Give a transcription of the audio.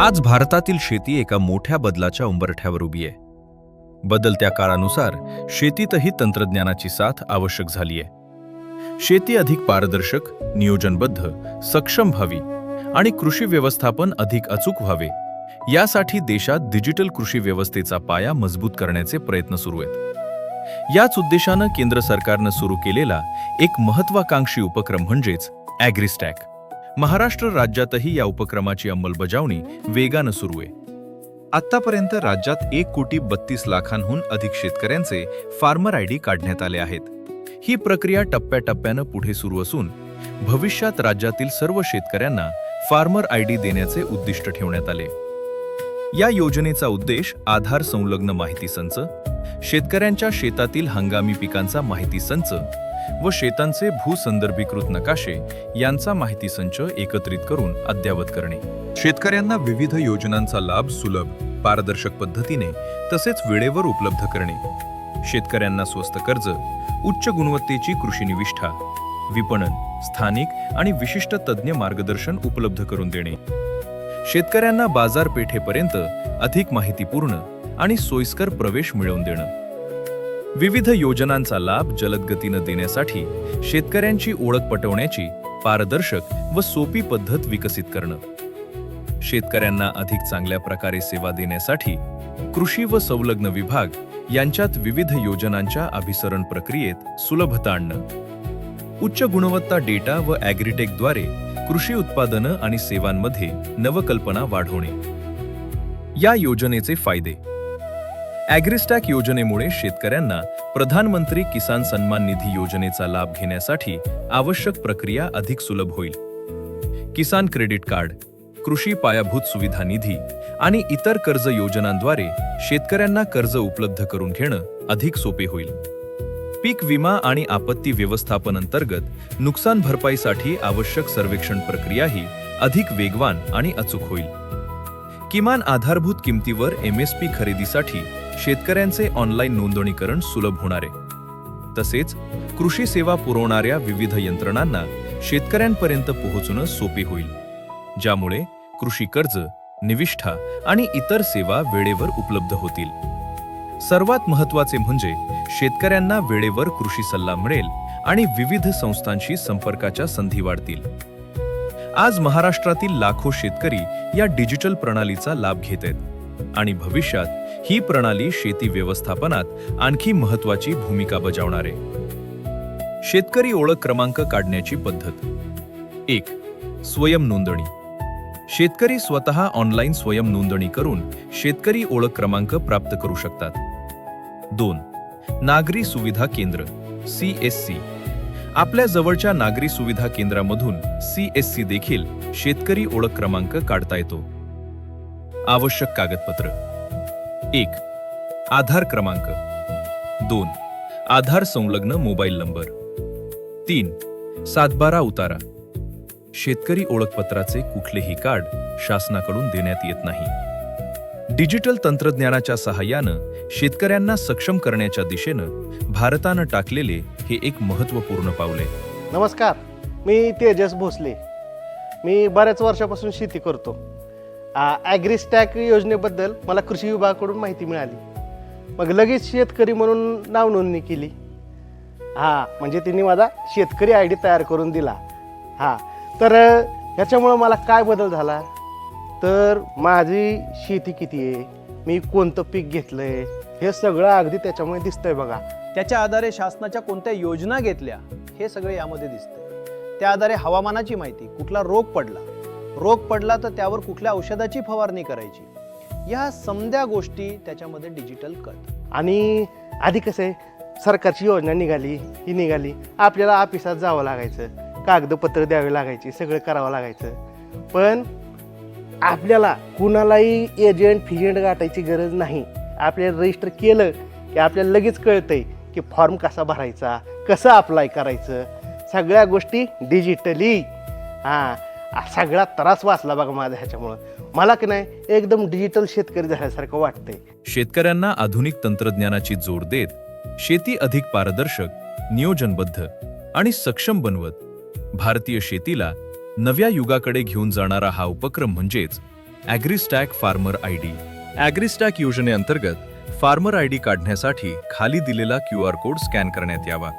आज भारतातील शेती एका मोठ्या बदलाच्या उंबरठ्यावर उभी आहे. बदलत्या काळानुसार शेतीतही तंत्रज्ञानाची साथ आवश्यक झाली आहे. शेती अधिक पारदर्शक, नियोजनबद्ध, सक्षम व्हावी आणि कृषी व्यवस्थापन अधिक अचूक व्हावे, यासाठी देशात डिजिटल कृषी व्यवस्थेचा पाया मजबूत करण्याचे प्रयत्न सुरू आहेत. याच उद्देशानं केंद्र सरकारनं सुरू केलेला एक महत्त्वाकांक्षी उपक्रम म्हणजेच ॲग्रीस्टॅक. महाराष्ट्र राज्यातही या उपक्रमाची अंमलबजावणी वेगानं सुरू आहे. आतापर्यंत राज्यात 1,32,00,000हून अधिक शेतकऱ्यांचे फार्मर आयडी काढण्यात आले आहेत. ही प्रक्रिया टप्प्याटप्प्यानं पुढे सुरू असून भविष्यात राज्यातील सर्व शेतकऱ्यांना फार्मर आयडी देण्याचे उद्दिष्ट ठेवण्यात आले. या योजनेचा उद्देश आधार संलग्न माहिती संच, शेतकऱ्यांच्या शेतातील हंगामी पिकांचा माहिती संच व शेतांचे भूसंदर्भीकृत नकाशे यांचा माहिती संच एकत्रित करून अद्ययावत करणे. शेतकऱ्यांना विविध योजनांचा लाभ सुलभ, पारदर्शक पद्धतीने तसेच वेळेवर उपलब्ध करणे. शेतकऱ्यांना स्वस्त कर्ज, उच्च गुणवत्तेची कृषी निविष्ठा, विपणन, स्थानिक आणि विशिष्ट तज्ज्ञ मार्गदर्शन उपलब्ध करून देणे. शेतकऱ्यांना बाजारपेठेपर्यंत अधिक माहितीपूर्ण आणि सोयीस्कर प्रवेश मिळवून देणं. विविध योजनांचा लाभ जलद गतीनं देण्यासाठी शेतकऱ्यांची ओळख पटवण्याची पारदर्शक व सोपी पद्धत विकसित करणं. शेतकऱ्यांना अधिक चांगल्या प्रकारे सेवा देण्यासाठी कृषी व संलग्न विभाग यांच्यात विविध योजनांच्या अभिसरण प्रक्रियेत सुलभता आणणं. उच्च गुणवत्ता डेटा व ॲग्रीटेकद्वारे कृषी उत्पादनं आणि सेवांमध्ये नवकल्पना वाढवणे. या योजनेचे फायदे. ॲग्रीस्टॅक योजनेमुळे शेतकऱ्यांना प्रधानमंत्री किसान सन्मान निधी योजनेचा लाभ घेण्यासाठी आवश्यक प्रक्रिया अधिक सुलभ होईल. किसान क्रेडिट कार्ड, कृषी पायाभूत सुविधा निधी आणि इतर कर्ज योजनांद्वारे शेतकऱ्यांना कर्ज उपलब्ध करून घेणं अधिक सोपे होईल. पीक विमा आणि आपत्ती व्यवस्थापन अंतर्गत नुकसान भरपाईसाठी आवश्यक सर्वेक्षण प्रक्रियाही अधिक वेगवान आणि अचूक होईल. किमान आधारभूत किमतीवर MSP खरेदीसाठी शेतकऱ्यांचे ऑनलाईन नोंदणीकरण सुलभ होणार आहे. तसेच कृषी सेवा पुरवणाऱ्या विविध यंत्रणांना शेतकऱ्यांपर्यंत पोहोचणं सोपे होईल, ज्यामुळे कृषी कर्ज, निविष्ठा आणि इतर सेवा वेळेवर उपलब्ध होतील. सर्वात महत्त्वाचे म्हणजे शेतकऱ्यांना वेळेवर कृषी सल्ला मिळेल आणि विविध संस्थांशी संपर्काच्या संधी वाढतील. आज महाराष्ट्रातील लाखो शेतकरी या डिजिटल प्रणालीचा लाभ घेत आहेत आणि भविष्यात ही प्रणाली शेती व्यवस्थापनात आणखी महत्त्वाची भूमिका बजावणार आहे. शेतकरी ओळख क्रमांक काढण्याची पद्धत. 1. स्वयं नोंदणी. शेतकरी स्वतः ऑनलाईन स्वयं नोंदणी करून शेतकरी ओळख क्रमांक प्राप्त करू शकतात. 2. नागरी सुविधा केंद्र CSC. आपल्या जवळच्या नागरी सुविधा केंद्रामधून CSC देखील शेतकरी ओळख क्रमांक काढता येतो. आवश्यक कागदपत्र. 1. आधार क्रमांक. 2. आधार संलग्न मोबाईल नंबर. 3. 7/12 उतारा. शेतकरी ओळखपत्राचे कुठलेही कार्ड शासनाकडून देण्यात येत नाही. डिजिटल तंत्रज्ञानाच्या सहाय्यानं शेतकऱ्यांना सक्षम करण्याच्या दिशेनं भारतानं टाकलेले हे एक महत्त्वपूर्ण पाऊल आहे. नमस्कार, मी तेजस भोसले. मी बऱ्याच वर्षापासून शेती करतो. ॲग्रीस्टॅक योजनेबद्दल मला कृषी विभागाकडून माहिती मिळाली. मग लगेच शेतकरी म्हणून नाव नोंदणी केली. म्हणजे त्यांनी माझा शेतकरी ID तयार करून दिला. तर ह्याच्यामुळं मला काय बदल झाला, तर माझी शेती किती आहे, मी कोणतं पीक घेतलंय, हे सगळं अगदी त्याच्यामुळे दिसतंय बघा. त्याच्या आधारे शासनाच्या कोणत्या योजना घेतल्या हे सगळे यामध्ये दिसते. त्या आधारे हवामानाची माहिती, कुठला रोग पडला तर त्यावर कुठल्या औषधाची फवारणी करायची, या समद्या गोष्टी त्याच्यामध्ये डिजिटल कळतात. आणि आधी कसं आहे, सरकारची योजना निघाली आपल्याला ऑफिसात जावं लागायचं, कागदपत्र द्यावे लागायची, सगळं करावं लागायचं. पण आपल्याला कुणालाही एजंट गाठायची गरज नाही. आपल्याला रजिस्टर केलं की आपल्याला लगेच कळतंय की फॉर्म कसा भरायचा, कसं अप्लाय करायचं, सगळ्या गोष्टी डिजिटली. सगळा त्रास वाचला बघा माझा. ह्याच्यामुळं मला की नाही एकदम डिजिटल शेतकरी झाल्यासारखं वाटतंय. शेतकऱ्यांना आधुनिक तंत्रज्ञानाची जोड देत शेती अधिक पारदर्शक, नियोजनबद्ध आणि सक्षम बनवत भारतीय शेतीला नव्या युगाकडे घेऊन जाणारा हा उपक्रम म्हणजेच AgriStack farmer I D. AgriStack योजनेअंतर्गत फार्मर आय डी काढण्यासाठी खाली दिलेला QR कोड स्कॅन करण्यात यावा.